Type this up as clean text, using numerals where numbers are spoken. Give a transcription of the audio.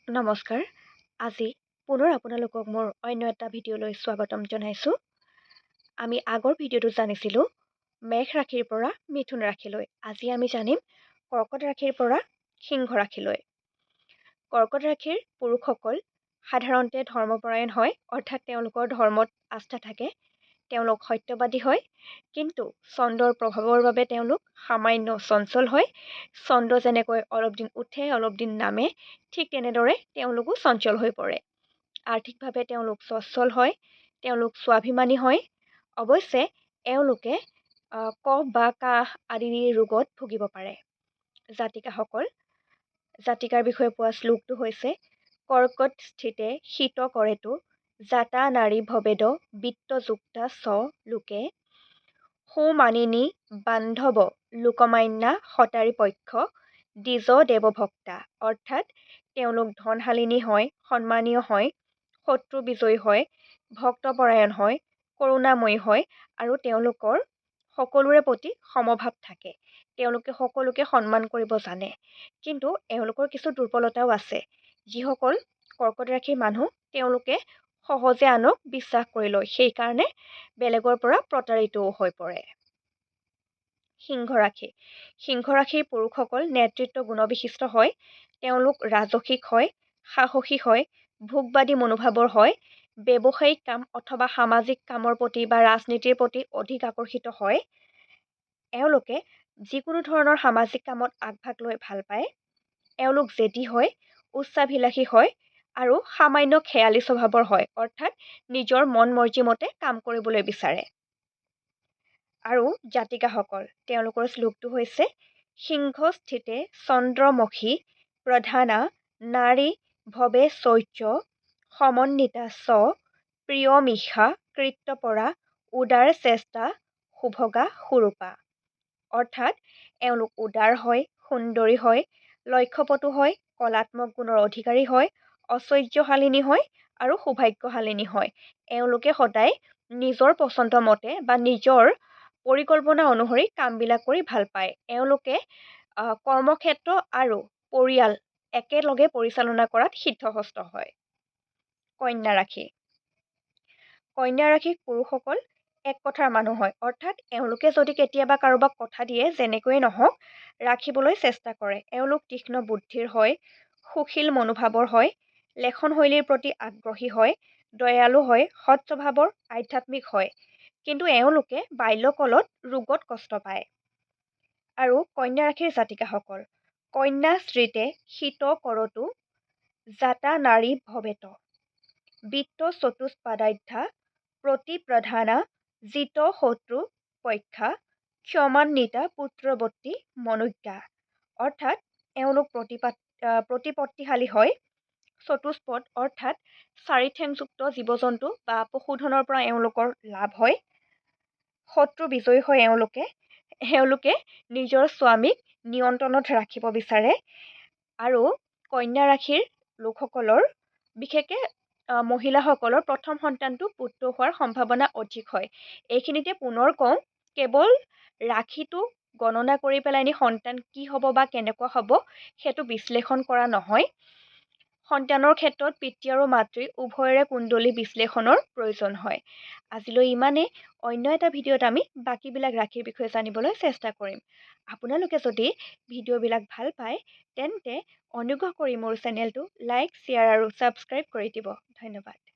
নমস্কাৰ। আজি পুনৰ আপোনালোকক মোৰ অন্য এটা ভিডিঅ'লৈ স্বাগতম জনাইছোঁ। আমি আগৰ ভিডিঅ'টো জানিছিলোঁ মেষ ৰাশিৰ পৰা মিথুন ৰাশিলৈ। আজি আমি জানিম কৰ্কট ৰাশিৰ পৰা সিংহ ৰাশিলৈ। কৰ্কট ৰাশিৰ পুৰুষসকল সাধাৰণতে ধৰ্মপৰায়ণ হয়, অৰ্থাৎ তেওঁলোকৰ ধৰ্মত আস্থা থাকে। তেওঁলোক সত্যবাদী হয়, কিন্তু চন্দ্ৰৰ প্ৰভাৱৰ বাবে তেওঁলোক সামান্য চঞ্চল হয়। চন্দ্ৰ যেনেকৈ অলপ দিন উঠে, অলপ দিন নামে, ঠিক তেনেদৰে তেওঁলোকো চঞ্চল হৈ পৰে। আৰ্থিকভাৱে তেওঁলোক স্বচ্ছল হয়, তেওঁলোক স্বাভিমানী হয়। অৱশ্যে এওঁলোকে কফ বা কাহ আদি ৰোগত ভুগিব পাৰে। জাতিকাৰ বিষয়ে পোৱা শ্লোকটো হৈছে কৰ্কট স্থিতে শীত কৰেতো জাতা নাৰী ভবেদ বিত্তযুক্তা চ লোকে সুমানিনী বান্ধৱ লোকমান্যা সতাৰী পক্ষ দ্বিজ দেৱভক্তা। অৰ্থাৎ তেওঁলোক ধনশালিনী হয়, সন্মানীয় হয়, শত্ৰু বিজয়ী হয়, ভক্তপৰায়ণ হয়, কৰুণাময়ী হয় আৰু তেওঁলোকৰ সকলোৰে প্ৰতি সমভাৱ থাকে। তেওঁলোকে সকলোকে সন্মান কৰিব জানে। কিন্তু এওঁলোকৰ কিছু দুৰ্বলতাও আছে। যিসকল কৰ্কট ৰাশিৰ মানুহ তেওঁলোকে সহজে আনক বিশ্বাস কৰি লয়, সেইকাৰণে বেলেগৰ পৰা প্ৰতাৰিতও হৈ পৰে। সিংহ ৰাশিৰ পুৰুষসকল নেতৃত্ব গুণবিশিষ্ট হয়। তেওঁলোক ৰাজসিক হয়, সাহসী হয়, ভোগবাদী মনোভাৱৰ হয়, ব্যৱসায়িক কাম অথবা সামাজিক কামৰ প্ৰতি বা ৰাজনীতিৰ প্ৰতি অধিক আকৰ্ষিত হয়। এওঁলোকে যিকোনো ধৰণৰ সামাজিক কামত আগভাগ লৈ ভাল পায়। এওঁলোক জেদী হয়, উচ্চাভিলাষী হয় আৰু সামান্য খেয়ালী স্বভাৱৰ হয়, অৰ্থাৎ নিজৰ মন মৰ্জিমতে কাম কৰিবলৈ বিচাৰে। আৰু জাতিকাসকল, তেওঁলোকৰ শ্লোকটো হৈছে সিংহ স্থিতে চন্দ্ৰমুখী প্ৰধানা নাৰী ভৱে চৈৰ্য সমন্বিতা চ প্ৰিয়মিষা কৃত্যপৰা উদাৰ চেষ্টা সুভগা সুৰূপা। অৰ্থাৎ এওঁলোক উদাৰ হয়, সুন্দৰী হয়, লক্ষ্যপটু হয়, কলাত্মক গুণৰ অধিকাৰী হয়, ঐশ্বৰ্যশালিনী হয় আৰু সৌভাগ্যশালিনী হয়। এওঁলোকে সদায় নিজৰ পচন্দ মতে বা নিজৰ পৰিকল্পনা অনুসৰি কামবিলাক কৰি ভাল পায়। এওঁলোকে কৰ্মক্ষেত্ৰ আৰু পৰিয়াল একেলগে পৰিচালনা কৰাত সিদ্ধহস্ত হয়। কন্যা ৰাশিৰ পুৰুষসকল এক কথাৰ মানুহ হয়, অৰ্থাৎ এওঁলোকে যদি কেতিয়াবা কাৰোবাক কথা দিয়ে, যেনেকৈয়ে নহওক ৰাখিবলৈ চেষ্টা কৰে। এওঁলোক তীক্ষ্ণ বুদ্ধিৰ হয়, সুশীল মনোভাৱৰ হয়, লেখনশৈলীৰ প্ৰতি আগ্ৰহী হয়, দয়ালু হয়, সৎ স্বভাৱৰ, আধ্যাত্মিক হয়। কিন্তু এওঁলোকে বাল্যকালত ৰোগত কষ্ট পায়। আৰু কন্যা ৰাশিৰ জাতিকাসকল, কন্যা শ্ৰীতে শীত কৰতো জাতা নাৰী ভৱেত বিত্ত চতুষ্পাদাধ্যা প্ৰতিপ্ৰধানা জিত শত্ৰু পক্ষা ক্ষমান্বিতা পুত্ৰৱতী মনোজ্ঞা। অৰ্থাৎ এওঁলোক প্ৰতিপত্তিশালী হয়। চতুষ্পদ অৰ্থাৎ চাৰি ঠেংযুক্ত জীৱ জন্তু বা পশুধনৰ পৰা এওঁলোকৰ লাভ হয়। শত্ৰু বিজয়ী হয় এওঁলোকে নিজৰ স্বামীক নিয়ন্ত্ৰণত ৰাখিব বিচাৰে। আৰু কন্যা ৰাশিৰ লোকসকলৰ বিশেষকৈ মহিলাসকলৰ প্ৰথম সন্তানটো পুত্ৰ হোৱাৰ সম্ভাৱনা অধিক হয়। এইখিনিতে পুনৰ কওঁ, কেৱল ৰাশিটো গণনা কৰি পেলাই সন্তান কি হ'ব বা কেনেকুৱা হ'ব সেইটো বিশ্লেষণ কৰা নহয়। সন্তানৰ ক্ষেত্ৰত পিতৃ আৰু মাতৃ উভয়ৰে কুণ্ডলী বিশ্লেষণৰ প্ৰয়োজন হয়। আজিলৈ ইমানেই। অন্য এটা ভিডিঅ'ত আমি বাকীবিলাক ৰাশিৰ বিষয়ে জানিবলৈ চেষ্টা কৰিম। আপোনালোকে যদি ভিডিঅ'বিলাক ভাল পায় তেন্তে অনুগ্ৰহ কৰি মোৰ চেনেলটো লাইক, শ্বেয়াৰ আৰু ছাবস্ক্ৰাইব কৰি দিব। ধন্যবাদ।